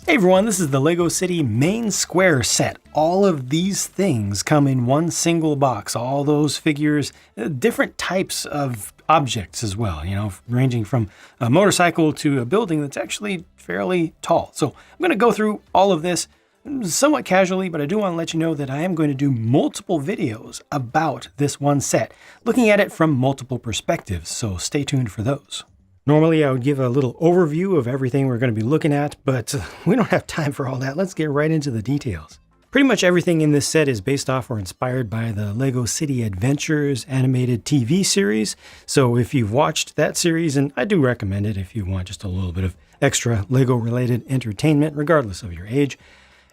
Hey everyone, this is the LEGO City main square set. All of these things come in one single box. All those figures, different types of objects as well, ranging from a motorcycle to a building that's actually fairly tall. So I'm going to go through all of this somewhat casually, but I do want to let you know that I am going to do multiple videos about this one set, looking at it from multiple perspectives, so stay tuned for those. Normally I would give a little overview of everything we're going to be looking at, but we don't have time for all that. Let's get right into the details. Pretty much everything in this set is based off or inspired by the LEGO City Adventures animated TV series. So if you've watched that series, and I do recommend it if you want just a little bit of extra LEGO related entertainment, regardless of your age,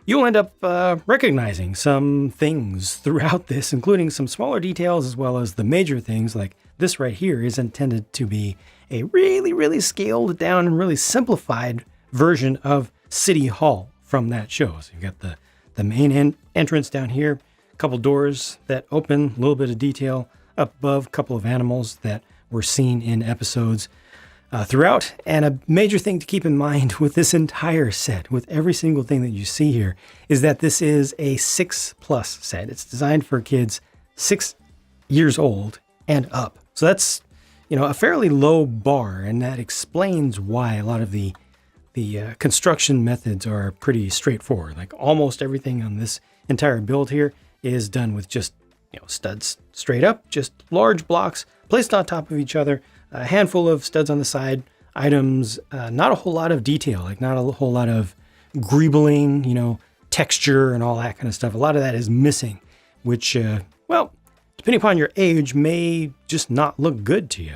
you'll end up recognizing some things throughout this, including some smaller details as well as the major things. Like this right here is intended to be a really scaled down and really simplified version of City Hall from that show. So you've got the main entrance down here, a couple doors that open, a little bit of detail up above, a couple of animals that were seen in episodes throughout. And a major thing to keep in mind with this entire set, with every single thing that you see here, is that this is a 6+ set. It's designed for kids 6 years old and up. So that's a fairly low bar, and that explains why a lot of the construction methods are pretty straightforward. Like almost everything on this entire build here is done with just studs straight up, just large blocks placed on top of each other, a handful of studs on the side, items, not a whole lot of detail, like not a whole lot of greebling, texture and all that kind of stuff. A lot of that is missing, which, depending upon your age, may just not look good to you.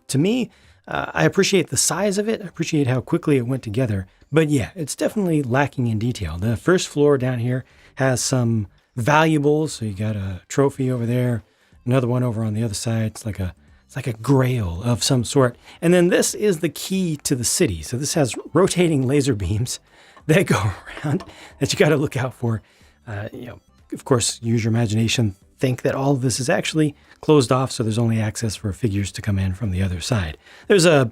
To me, I appreciate the size of it. I appreciate how quickly it went together. But yeah, it's definitely lacking in detail. The first floor down here has some valuables. So you got a trophy over there, another one over on the other side. It's like a grail of some sort. And then this is the key to the city. So this has rotating laser beams that go around that you got to look out for. Of course, use your imagination. Think that all of this is actually closed off, so there's only access for figures to come in from the other side. There's a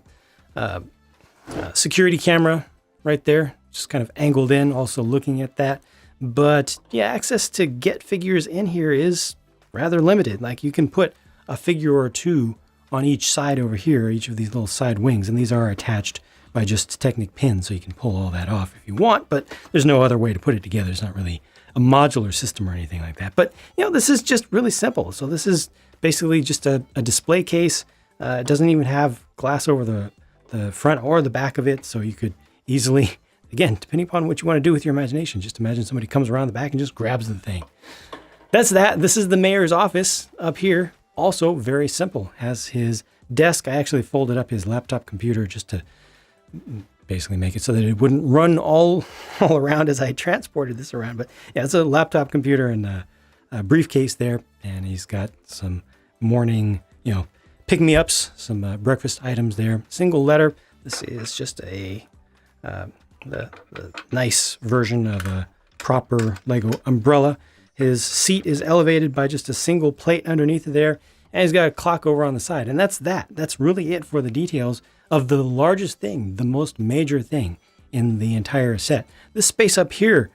security camera right there, just kind of angled in, also looking at that. But yeah, access to get figures in here is rather limited. Like you can put a figure or two on each side over here, each of these little side wings, and these are attached by just Technic pins, so you can pull all that off if you want, but there's no other way to put it together. It's not really a modular system or anything like that. But, this is just really simple. So this is basically just a display case. It doesn't even have glass over the front or the back of it. So you could easily, again, depending upon what you want to do with your imagination, just imagine somebody comes around the back and just grabs the thing. That's that. This is the mayor's office up here. Also very simple. Has his desk. I actually folded up his laptop computer just to basically make it so that it wouldn't run all around as I transported this around. But yeah, it's a laptop computer and a briefcase there. And he's got some morning, pick-me-ups, some breakfast items there. Single letter. This is just the nice version of a proper LEGO umbrella. His seat is elevated by just a single plate underneath there. And he's got a clock over on the side. And that's that. That's really it for the details of the largest thing, the most major thing in the entire set. This space up here,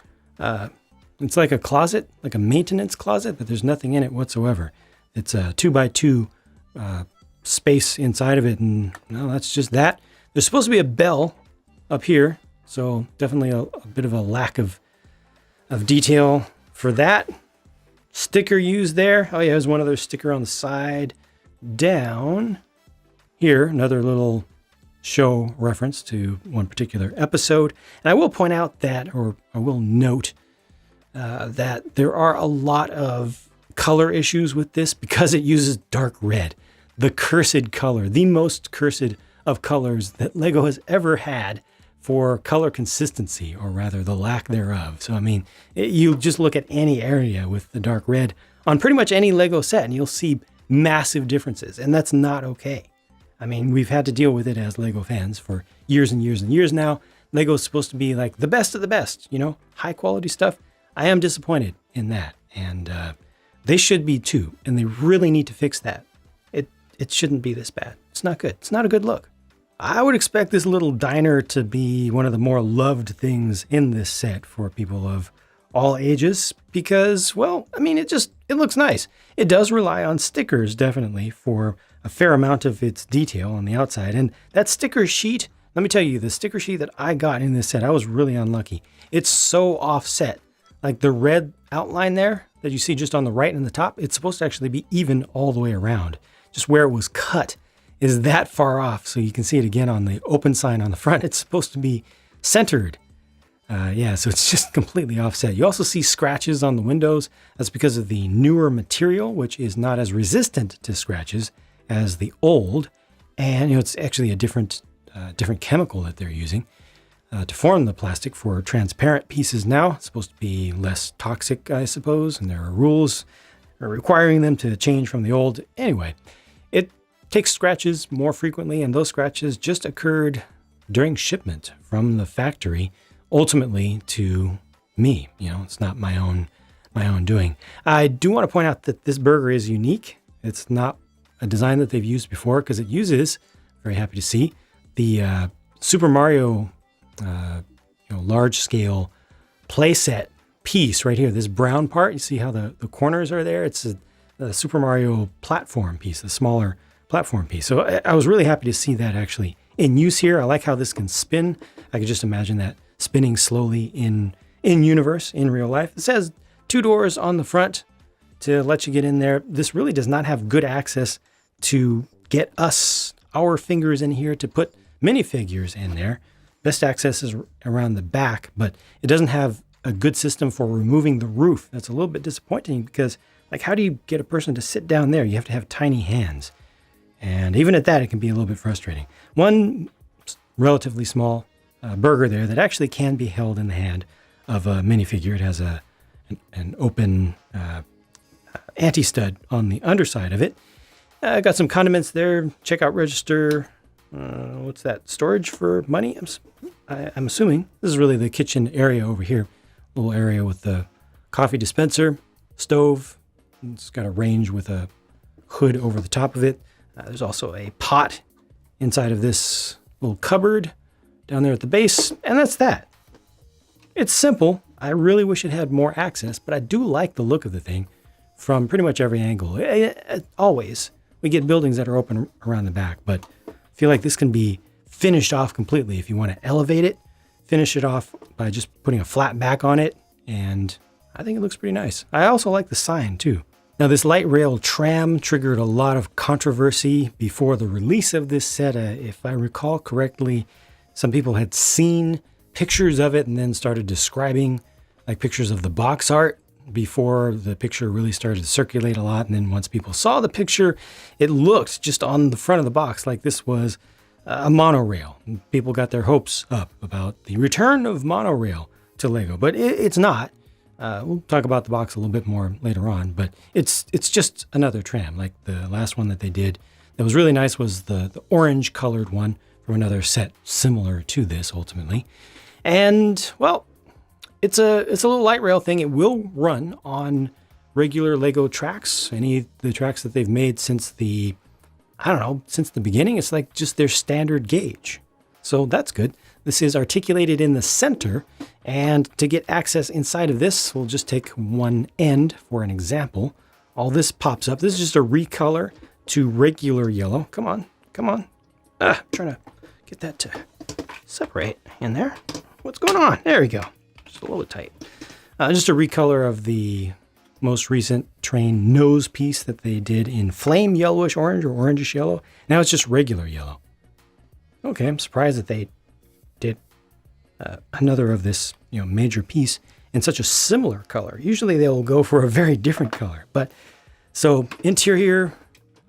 it's like a closet, like a maintenance closet, but there's nothing in it whatsoever. It's a 2x2 space inside of it, and no, that's just that. There's supposed to be a bell up here, so definitely a bit of a lack of detail for that. Sticker used there. Oh yeah, there's one other sticker on the side. Down here, another little show reference to one particular episode. And I will point out that, or I will note that there are a lot of color issues with this because it uses dark red, the cursed color, the most cursed of colors that LEGO has ever had for color consistency, or rather the lack thereof. So, you just look at any area with the dark red on pretty much any LEGO set and you'll see massive differences, and that's not okay. We've had to deal with it as LEGO fans for years and years and years now. LEGO's supposed to be like the best of the best, high quality stuff. I am disappointed in that, and they should be too, and they really need to fix that. It shouldn't be this bad. It's not good. It's not a good look. I would expect this little diner to be one of the more loved things in this set for people of all ages because, well, I mean, it looks nice. It does rely on stickers, definitely, for a fair amount of its detail on the outside. And that sticker sheet, let me tell you, the sticker sheet that I got in this set, I was really unlucky. It's so offset. Like the red outline there that you see just on the right and the top, it's supposed to actually be even all the way around. Just where it was cut is that far off. So you can see it again on the open sign on the front. It's supposed to be centered. So it's just completely offset. You also see scratches on the windows. That's because of the newer material, which is not as resistant to scratches as the old. And it's actually a different chemical that they're using to form the plastic for transparent pieces now. It's supposed to be less toxic, I suppose, and there are rules requiring them to change from the old. Anyway, it takes scratches more frequently, and those scratches just occurred during shipment from the factory, ultimately to me. It's not my own doing. I do want to point out that this burger is unique. It's not a design that they've used before because it uses, very happy to see, the Super Mario large scale playset piece right here. This brown part, you see how the corners are there? It's a Super Mario platform piece, the smaller platform piece. So I was really happy to see that actually in use here. I like how this can spin. I could just imagine that spinning slowly in universe, in real life. It says 2 doors on the front to let you get in there. This really does not have good access to get our fingers in here to put minifigures in there. Best access is around the back, but it doesn't have a good system for removing the roof. That's a little bit disappointing because, like, how do you get a person to sit down there? You have to have tiny hands. And even at that, it can be a little bit frustrating. One relatively small burger there that actually can be held in the hand of a minifigure. It has an open anti-stud on the underside of it. Got some condiments there, checkout register. What's that? Storage for money? I'm assuming this is really the kitchen area over here. Little area with the coffee dispenser, stove. It's got a range with a hood over the top of it. There's also a pot inside of this little cupboard down there at the base, and that's that. It's simple. I really wish it had more access, but I do like the look of the thing from pretty much every angle. Always, we get buildings that are open around the back, but I feel like this can be finished off completely. If you want to elevate it, finish it off by just putting a flat back on it, and I think it looks pretty nice. I also like the sign too. Now, this light rail tram triggered a lot of controversy before the release of this set. If I recall correctly, some people had seen pictures of it and then started describing like pictures of the box art before the picture really started to circulate a lot. And then once people saw the picture, it looked just on the front of the box like this was a monorail. And people got their hopes up about the return of monorail to Lego, but it's not. We'll talk about the box a little bit more later on, but it's just another tram. Like the last one that they did that was really nice was the orange colored one from another set similar to this ultimately. And well, it's a little light rail thing. It will run on regular Lego tracks, any of the tracks that they've made since the beginning. It's like just their standard gauge. So that's good. This is articulated in the center, and to get access inside of this, we'll just take one end for an example. All this pops up. This is just a recolor to regular yellow. Come on. I'm trying to get that to separate in there. What's going on? There we go. Just a little bit tight. Just a recolor of the most recent train nose piece that they did in flame yellowish orange or orangish yellow. Now it's just regular yellow. Okay, I'm surprised that they did another of this major piece in such a similar color. Usually they'll go for a very different color. But so interior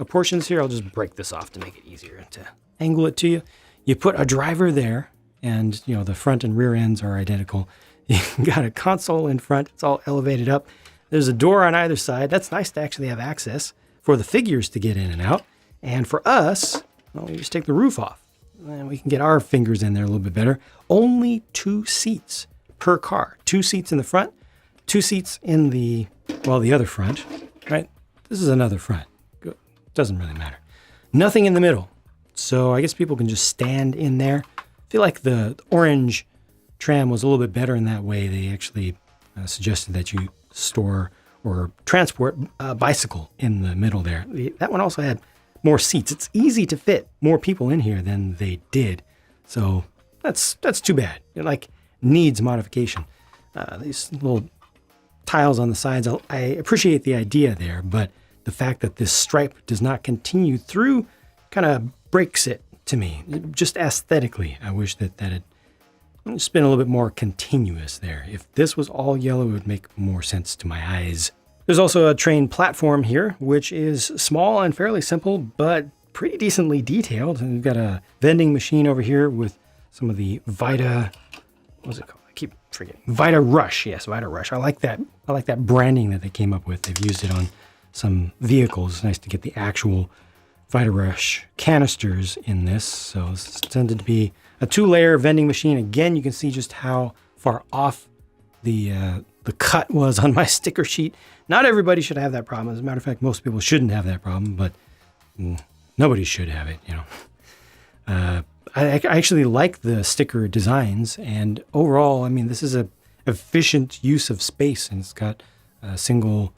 portions here, I'll just break this off to make it easier to angle it to you. You put a driver there, and the front and rear ends are identical. You got a console in front. It's all elevated up. There's a door on either side. That's nice to actually have access for the figures to get in and out. And for us, well, we just take the roof off. And we can get our fingers in there a little bit better. Only 2 seats per car. 2 seats in the front, 2 seats in the other front, right? This is another front. Doesn't really matter. Nothing in the middle. So I guess people can just stand in there. I feel like the orange tram was a little bit better in that way. They actually suggested that you store or transport a bicycle in the middle there. That one also had more seats. It's easy to fit more people in here than they did. So that's too bad. It like needs modification. These little tiles on the sides, I appreciate the idea there, but the fact that this stripe does not continue through kind of breaks it to me. Just aesthetically, I wish that had just been a little bit more continuous there. If this was all yellow, it would make more sense to my eyes. There's also a train platform here, which is small and fairly simple, but pretty decently detailed. And we've got a vending machine over here with some of the Vita, what's it called? I keep forgetting. Vita Rush. Yes, Vita Rush. I like that. I like that branding that they came up with. They've used it on some vehicles. It's nice to get the actual Vita Rush canisters in this. So it's intended to be a 2-layer vending machine. Again, you can see just how far off the cut was on my sticker sheet. Not everybody should have that problem. As a matter of fact, most people shouldn't have that problem, but nobody should have it, you know. I actually like the sticker designs, and overall, I mean, this is a efficient use of space, and it's got a single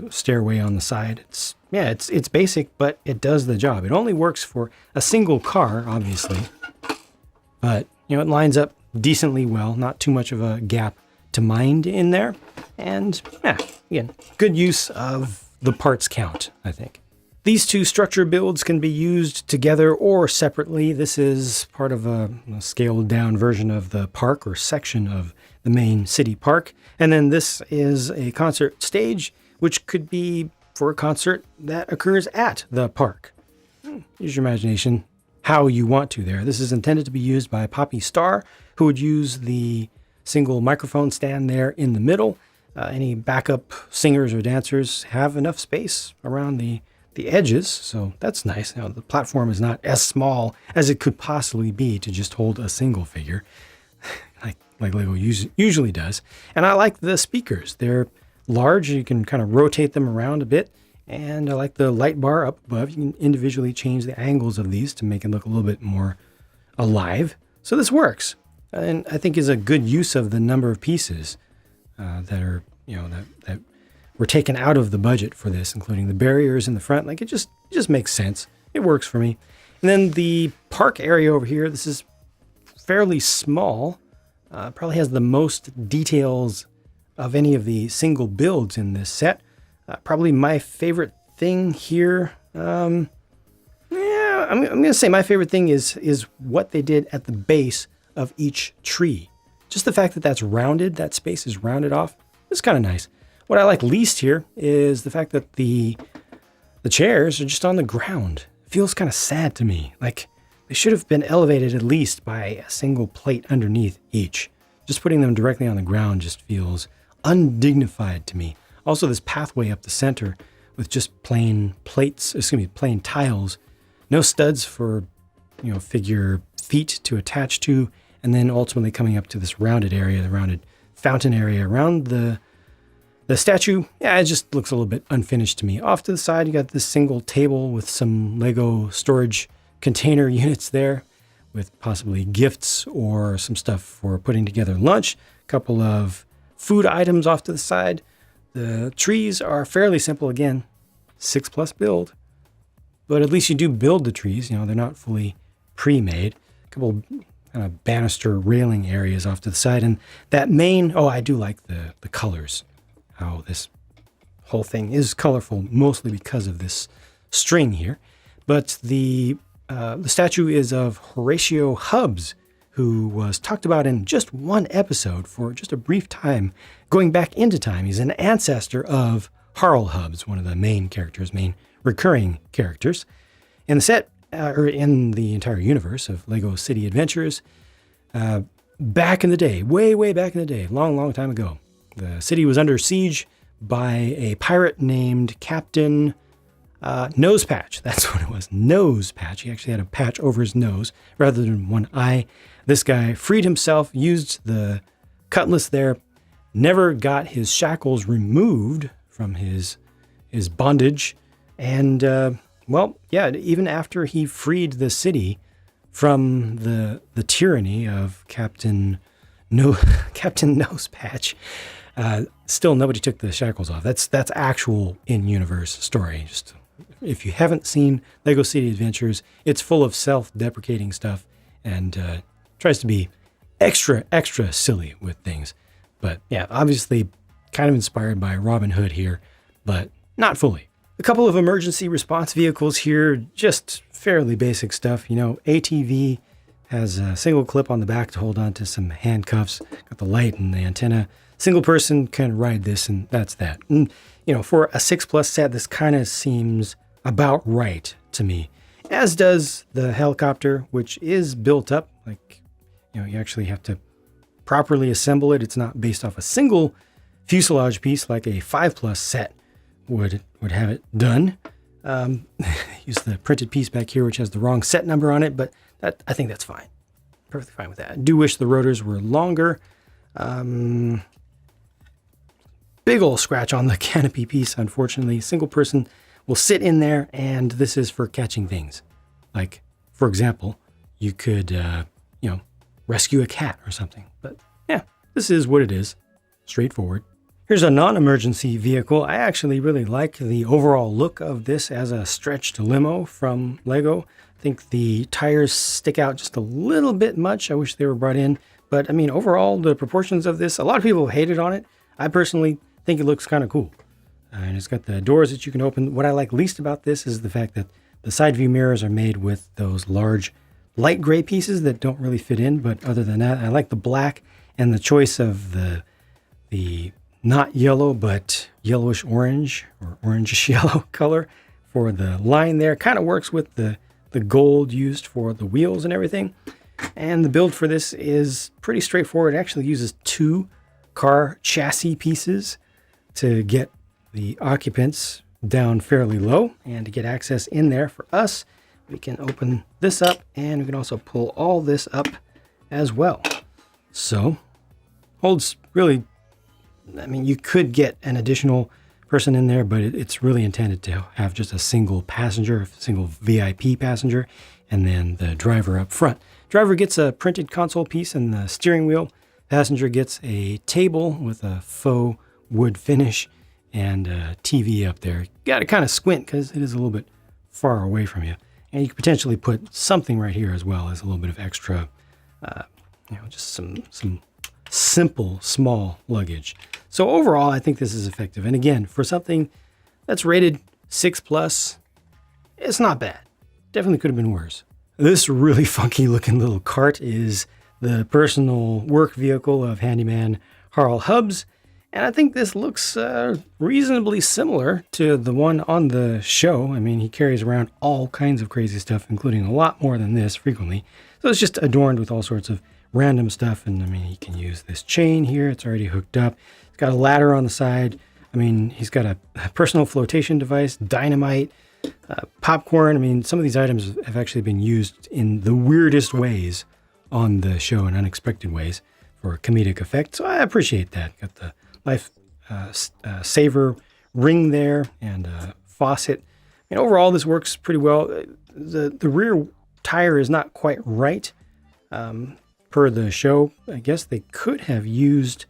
stairway on the side. It's basic, but it does the job. It only works for a single car, obviously, but you know, it lines up decently well. Not too much of a gap to mind in there, and again, good use of the parts count, I think. These two structure builds can be used together or separately. This is part of a scaled down version of the park or section of the main city park. And then this is a concert stage, which could be for a concert that occurs at the park. Use your imagination how you want to there. This is intended to be used by Poppy Star, who would use the single microphone stand there in the middle. Any backup singers or dancers have enough space around the edges, so that's nice. Now, the platform is not as small as it could possibly be to just hold a single figure, like Lego usually does. And I like the speakers. They're large. You can kind of rotate them around a bit. And I like the light bar up above. You can individually change the angles of these to make it look a little bit more alive. So this works, and I think is a good use of the number of pieces that are, that were taken out of the budget for this, including the barriers in the front. Like it just makes sense. It works for me. And then the park area over here, this is fairly small. Probably has the most details of any of the single builds in this set. Probably my favorite thing here. I'm going to say my favorite thing is what they did at the base of each tree. Just the fact that that's rounded, that space is rounded off, it's kind of nice. What I like least here is the fact that the chairs are just on the ground. It feels kind of sad to me. Like they should have been elevated at least by a single plate underneath each. Just putting them directly on the ground just feels undignified to me. Also, this pathway up the center with just plain tiles, no studs for, figure feet to attach to, and then ultimately coming up to this rounded area, the rounded fountain area around the statue. It just looks a little bit unfinished to me. Off to the side, you got this single table with some Lego storage container units there with possibly gifts or some stuff for putting together lunch. A couple of food items off to the side. The trees are fairly simple. Again, 6+ build, but at least you do build the trees. They're not fully pre-made. A couple kind of banister railing areas off to the side. And that main, I do like the colors. How this whole thing is colorful, mostly because of this string here. But the statue is of Horatio Hubbs, who was talked about in just one episode for just a brief time, going back into time. He's an ancestor of Harl Hubbs, one of the main recurring characters. In the set, or in the entire universe of Lego City Adventures, back in the day, way back in the day, long time ago, the city was under siege by a pirate named Captain Nosepatch. That's what it was, Nosepatch. He actually had a patch over his nose rather than one eye. This guy freed himself, used the cutlass there, never got his shackles removed from his bondage, and Well, yeah, even after he freed the city from the tyranny of Captain Nosepatch, still nobody took the shackles off. That's actual in-universe story. Just if you haven't seen Lego City Adventures, it's full of self-deprecating stuff and tries to be extra silly with things. But yeah, obviously kind of inspired by Robin Hood here, but not fully. A couple of emergency response vehicles here, just fairly basic stuff. ATV has a single clip on the back to hold on to some handcuffs, got the light and the antenna. Single person can ride this, and that's that. And, for a 6+ set, this kind of seems about right to me, as does the helicopter, which is built up. Like, you actually have to properly assemble it. It's not based off a single fuselage piece like a 5+ set would have it done. Use the printed piece back here, which has the wrong set number on it, but I think that's fine. Perfectly fine with that. I do wish the rotors were longer. Big ol' scratch on the canopy piece, unfortunately. Single person will sit in there, and this is for catching things. Like, for example, you could, rescue a cat or something. But yeah, this is what it is. Straightforward. Here's a non-emergency vehicle. I actually really like the overall look of this as a stretched limo from Lego. I think the tires stick out just a little bit much. I wish they were brought in. But, overall, the proportions of this, a lot of people hated on it. I personally think it looks kind of cool. And it's got the doors that you can open. What I like least about this is the fact that the side view mirrors are made with those large light gray pieces that don't really fit in. But other than that, I like the black and the choice of the not yellow, but yellowish orange or orangish yellow color for the line there. Kind of works with the gold used for the wheels and everything. And the build for this is pretty straightforward. It actually uses 2 car chassis pieces to get the occupants down fairly low and to get access in there. For us, we can open this up and we can also pull all this up as well. So holds really, you could get an additional person in there, but it's really intended to have just a single passenger, a single VIP passenger, and then the driver up front. Driver gets a printed console piece and the steering wheel. Passenger gets a table with a faux wood finish and a TV up there. You got to kind of squint because it is a little bit far away from you. And you could potentially put something right here as well as a little bit of extra, just some simple, small luggage. So overall, I think this is effective. And again, for something that's rated 6+, it's not bad. Definitely could have been worse. This really funky looking little cart is the personal work vehicle of Handyman Harl Hubbs. And I think this looks reasonably similar to the one on the show. He carries around all kinds of crazy stuff, including a lot more than this frequently. So it's just adorned with all sorts of random stuff. And he can use this chain here. It's already hooked up. It's got a ladder on the side. He's got a personal flotation device, dynamite, popcorn. Some of these items have actually been used in the weirdest ways on the show in unexpected ways for comedic effect. So I appreciate that. Got the life saver ring there and a faucet. Overall, this works pretty well. The rear tire is not quite right per the show. I guess they could have used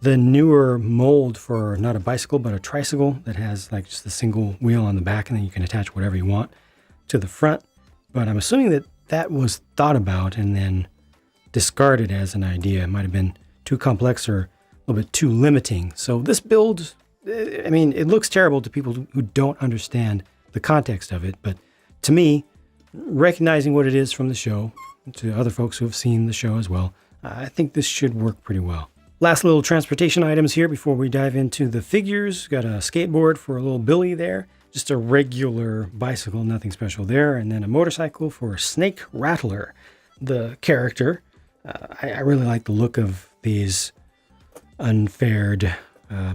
the newer mold for not a bicycle, but a tricycle that has like just a single wheel on the back, and then you can attach whatever you want to the front. But I'm assuming that was thought about and then discarded as an idea. It might have been too complex or a little bit too limiting. So this build, it looks terrible to people who don't understand the context of it. But to me, recognizing what it is from the show, to other folks who have seen the show as well, I think this should work pretty well. Last little transportation items here before we dive into the figures. Got a skateboard for a little Billy there. Just a regular bicycle, nothing special there. And then a motorcycle for Snake Rattler, the character. I really like the look of these unfaired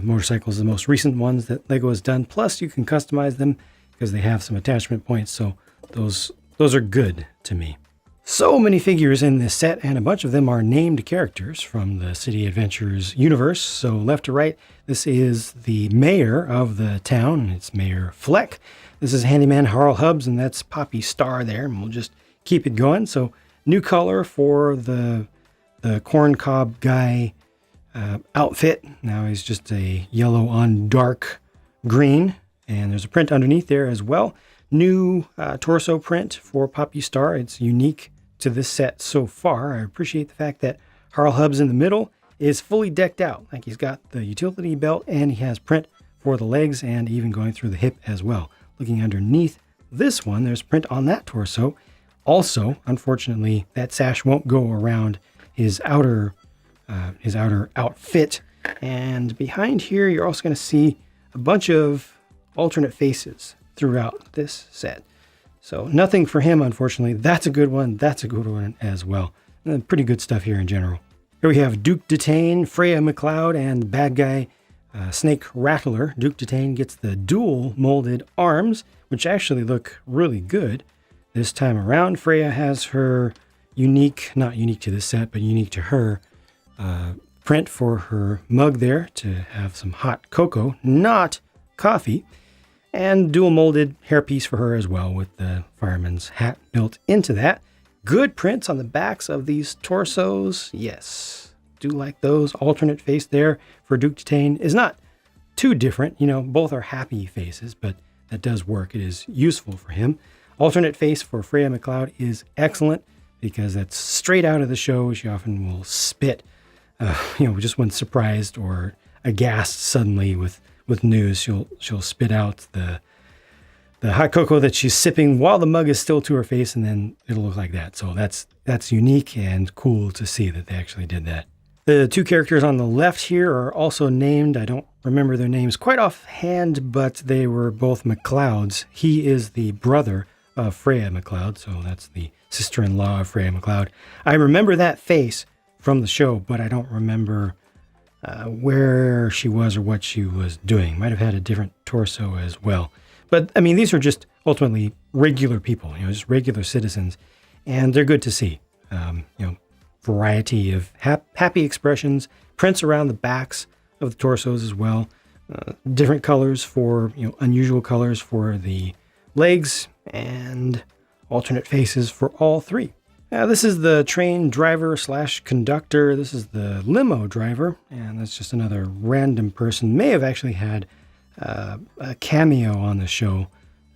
motorcycles, the most recent ones that Lego has done. Plus, you can customize them because they have some attachment points. So those are good to me. So many figures in this set, and a bunch of them are named characters from the City Adventures universe. So left to right, this is the mayor of the town, and it's Mayor Fleck. This is Handyman Harl Hubbs, and that's Poppy Star there, and we'll just keep it going. So new color for the corncob guy outfit. Now he's just a yellow on dark green, and there's a print underneath there as well. New torso print for Poppy Star. It's unique to this set so far. I appreciate the fact that Harl Hubbs in the middle is fully decked out. Like he's got the utility belt and he has print for the legs and even going through the hip as well. Looking underneath this one, there's print on that torso. Also, unfortunately, that sash won't go around his outer outfit. And behind here, you're also going to see a bunch of alternate faces throughout this set. So nothing for him, unfortunately. That's a good one. That's a good one as well. And pretty good stuff here in general. Here we have Duke Detain, Freya McLeod, and bad guy Snake Rattler. Duke Detain gets the dual molded arms, which actually look really good this time around. Freya has her unique, not unique to this set, but unique to her print for her mug there to have some hot cocoa, not coffee. And dual molded hairpiece for her as well with the fireman's hat built into that. Good prints on the backs of these torsos. Yes, do like those. Alternate face there for Duke Detain is not too different. You know, both are happy faces, but that does work. It is useful for him. Alternate face for Freya McLeod is excellent because that's straight out of the show. She often will spit, just when surprised or aghast suddenly with news, she'll spit out the hot cocoa that she's sipping while the mug is still to her face, and then it'll look like that. So that's unique and cool to see that they actually did that. The two characters on the left here are also named. I don't remember their names quite offhand, but they were both McLeods. He is the brother of Freya McLeod, so that's the sister-in-law of Freya McLeod. I remember that face from the show, but I don't remember where she was or what she was doing. Might have had a different torso as well. But, I mean, these are just ultimately regular people, just regular citizens, and they're good to see. Variety of happy expressions, prints around the backs of the torsos as well. Different colors for, unusual colors for the legs, and alternate faces for all three. This is the train driver / conductor. This is the limo driver, and that's just another random person. May have actually had a cameo on the show.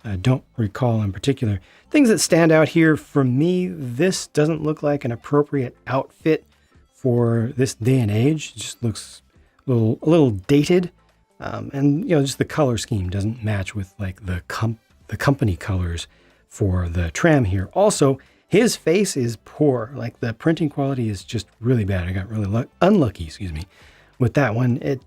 I don't recall in particular. Things that stand out here for me, this doesn't look like an appropriate outfit for this day and age. It just looks a little dated, and just the color scheme doesn't match with like the company colors for the tram here. Also, his face is poor. Like the printing quality is just really bad. I got really unlucky, with that one. It's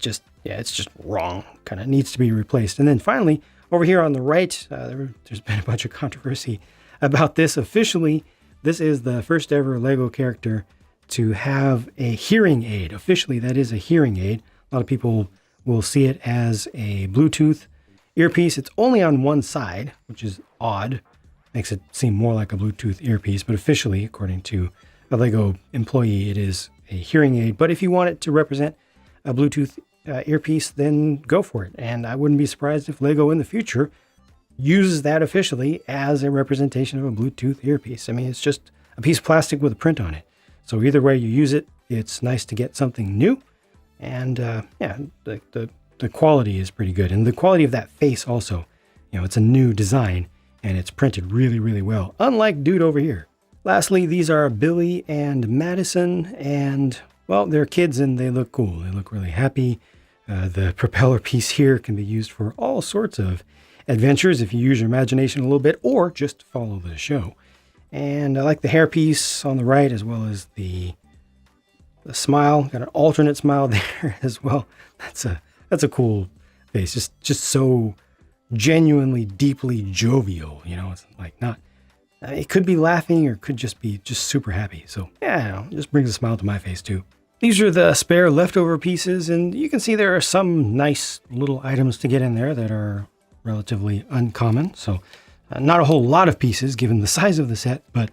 just wrong. Kind of needs to be replaced. And then finally, over here on the right, there's been a bunch of controversy about this. Officially, this is the first ever Lego character to have a hearing aid. Officially, that is a hearing aid. A lot of people will see it as a Bluetooth earpiece. It's only on one side, which is odd. Makes it seem more like a Bluetooth earpiece, but officially, according to a Lego employee, it is a hearing aid. But if you want it to represent a Bluetooth earpiece, then go for it. And I wouldn't be surprised if Lego in the future uses that officially as a representation of a Bluetooth earpiece. I mean, it's just a piece of plastic with a print on it. So either way you use it, it's nice to get something new. And the quality is pretty good. And the quality of that face also, it's a new design. And it's printed really, really well, unlike dude over here. Lastly, these are Billy and Madison, and, well, they're kids and they look cool. They look really happy. The propeller piece here can be used for all sorts of adventures if you use your imagination a little bit, or just follow the show. And I like the hairpiece on the right, as well as the smile. Got an alternate smile there as well. That's a cool face. Just so genuinely, deeply jovial. It's like not. It could be laughing or could just be super happy. So it just brings a smile to my face too. These are the spare leftover pieces, and you can see there are some nice little items to get in there that are relatively uncommon. So not a whole lot of pieces given the size of the set, but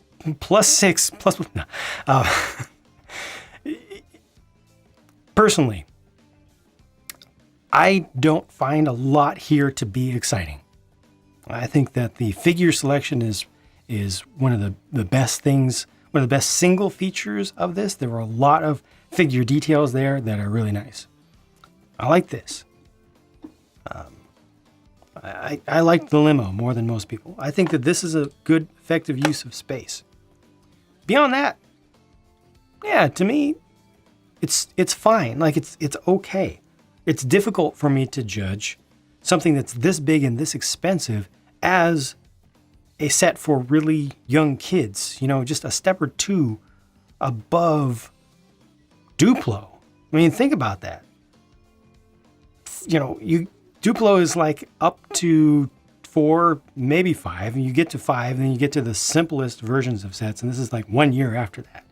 plus 6, plus, no. Personally, I don't find a lot here to be exciting. I think that the figure selection is one of the best things, one of the best single features of this. There were a lot of figure details there that are really nice. I like this. I like the limo more than most people. I think that this is a good, effective use of space. Beyond that, yeah, to me, it's fine. Like it's okay. It's difficult for me to judge something that's this big and this expensive as a set for really young kids. You know, just a step or two above Duplo. I mean, think about that. You know, Duplo is like up to 4, maybe 5, and you get to 5, and then you get to the simplest versions of sets, and this is like 1 year after that.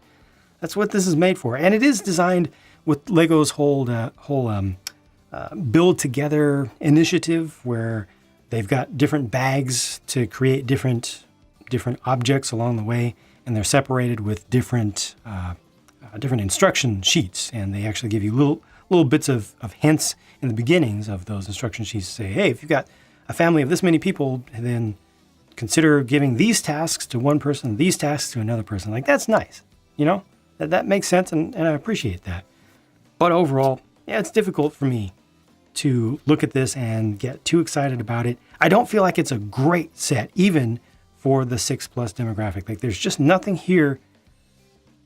That's what this is made for, and it is designed with Lego's whole build together initiative, where they've got different bags to create different objects along the way, and they're separated with different instruction sheets, and they actually give you little bits of hints in the beginnings of those instruction sheets to say, hey, if you've got a family of this many people, then consider giving these tasks to one person, these tasks to another person. Like, that's nice, you know? That makes sense, and I appreciate that. But overall, yeah, it's difficult for me to look at this and get too excited about it. I don't feel like it's a great set, even for the 6+ demographic. Like, there's just nothing here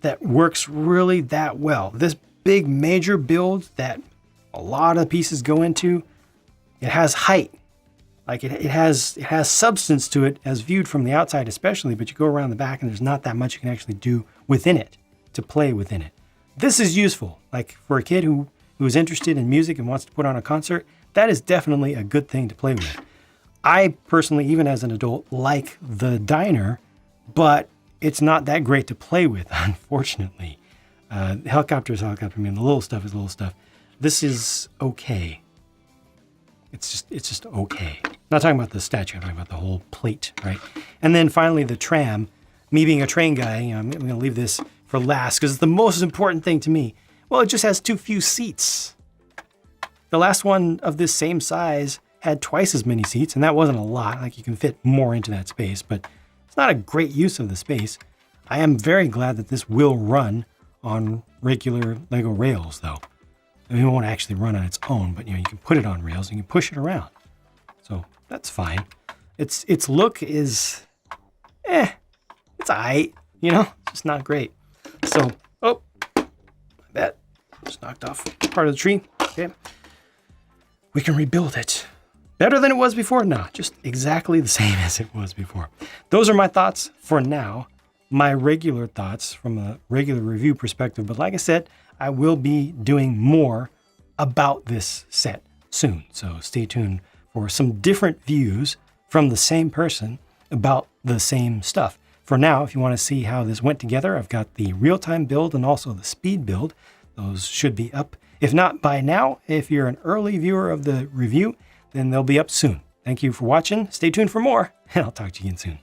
that works really that well. This big major build that a lot of pieces go into, it has height. Like, it has substance to it as viewed from the outside especially, but you go around the back and there's not that much you can actually do within it, to play within it. This is useful. Like, for a kid who is interested in music and wants to put on a concert, that is definitely a good thing to play with. I personally, even as an adult, like the diner, but it's not that great to play with, unfortunately. Helicopter is helicopter. I mean, the little stuff is little stuff. This is okay. It's just okay. I'm not talking about the statue. I'm talking about the whole plate, right? And then finally, the tram. Me being a train guy, you know, I'm going to leave this for last because it's the most important thing to me. Well, it just has too few seats. The last one of this same size had twice as many seats, and that wasn't a lot. Like, you can fit more into that space, but it's not a great use of the space. I am very glad that this will run on regular Lego rails, though. I mean, it won't actually run on its own, but you know, you can put it on rails and you can push it around. So that's fine. Its look is, it's alright, you know, it's just not great. So, oh, that just knocked off part of the tree. Okay, we can rebuild it. Better than it was before? No, just exactly the same as it was before. Those are my thoughts for now. My regular thoughts from a regular review perspective. But like I said, I will be doing more about this set soon. So stay tuned for some different views from the same person about the same stuff. For now, if you want to see how this went together, I've got the real-time build and also the speed build. Those should be up. If not by now, if you're an early viewer of the review, then they'll be up soon. Thank you for watching. Stay tuned for more, and I'll talk to you again soon.